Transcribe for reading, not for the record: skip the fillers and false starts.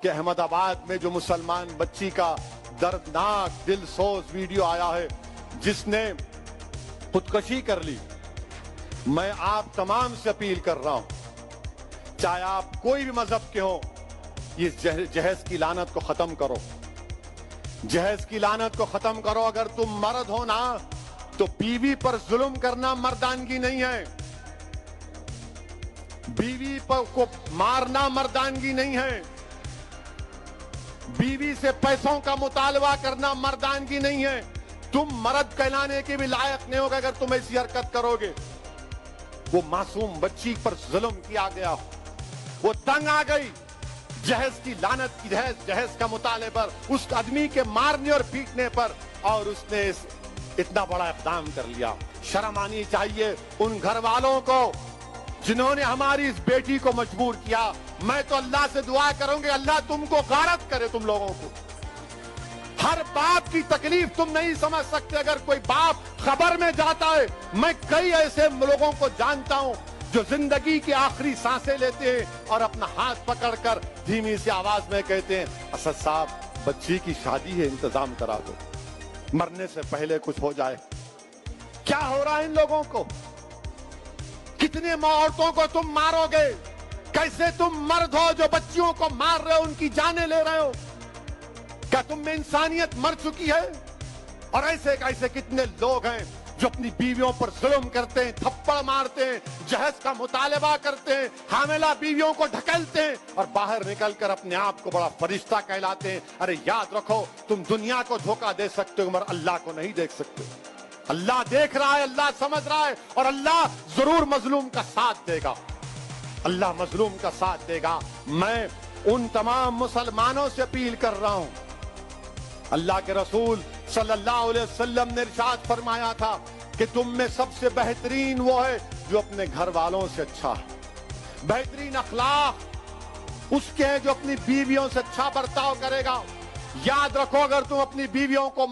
کہ احمد آباد میں جو مسلمان بچی کا دردناک دل سوز ویڈیو آیا ہے جس نے خودکشی کر لی. میں آپ تمام سے اپیل کر رہا ہوں, چاہے آپ کوئی بھی مذہب کے ہوں, یہ جہیز کی لعنت کو ختم کرو. جہیز کی لعنت کو ختم کرو. اگر تم مرد ہو نا تو بیوی پر ظلم کرنا مردانگی نہیں ہے. بیوی کو مارنا مردانگی نہیں ہے. بیوی سے پیسوں کا مطالبہ کرنا مردانگی نہیں ہے. تم مرد کہلانے کے بھی لائق نہیں ہوگا اگر تم ایسی حرکت کرو گے. وہ معصوم بچی پر ظلم کیا گیا, وہ تنگ آ گئی جہیز کی لعنت کی جہیز کا مطالبے پر, اس آدمی کے مارنے اور پیٹنے پر, اور اس نے اتنا بڑا اقدام کر لیا. شرم آنی چاہیے ان گھر والوں کو جنہوں نے ہماری اس بیٹی کو مجبور کیا. میں تو اللہ سے دعا کروں گی اللہ تم کو غارت کرے. تم لوگوں کو ہر باپ کی تکلیف تم نہیں سمجھ سکتے. اگر کوئی باپ خبر میں جاتا ہے, میں کئی ایسے لوگوں کو جانتا ہوں جو زندگی کی آخری سانسیں لیتے ہیں اور اپنا ہاتھ پکڑ کر دھیمی سی آواز میں کہتے ہیں اسد صاحب بچی کی شادی ہے انتظام کرا دو, مرنے سے پہلے کچھ ہو جائے. کیا ہو رہا ہے ان لوگوں کو؟ کتنے عورتوں کو تم مارو گے؟ کیسے تم مرد ہو جو بچیوں کو مار رہے ہو, ان کی جانیں لے رہے ہو؟ کیا تم میں انسانیت مر چکی ہے؟ اور ایسے کتنے لوگ ہیں جو اپنی بیویوں پر ظلم کرتے ہیں, تھپڑ مارتے ہیں, جہیز کا مطالبہ کرتے ہیں, حاملہ بیویوں کو ڈھکیلتے ہیں اور باہر نکل کر اپنے آپ کو بڑا فرشتہ کہلاتے ہیں. ارے یاد رکھو تم دنیا کو دھوکہ دے سکتے ہو مگر اللہ کو نہیں دیکھ سکتے. اللہ دیکھ رہا ہے, اللہ سمجھ رہا ہے, اور اللہ ضرور مظلوم کا ساتھ دے گا. اللہ مظلوم کا ساتھ دے گا. میں ان تمام مسلمانوں سے اپیل کر رہا ہوں, اللہ کے رسول صلی اللہ علیہ وسلم نے ارشاد فرمایا تھا کہ تم میں سب سے بہترین وہ ہے جو اپنے گھر والوں سے اچھا ہے. بہترین اخلاق اس کے ہیں جو اپنی بیویوں سے اچھا برتاؤ کرے گا. یاد رکھو اگر تم اپنی بیویوں کو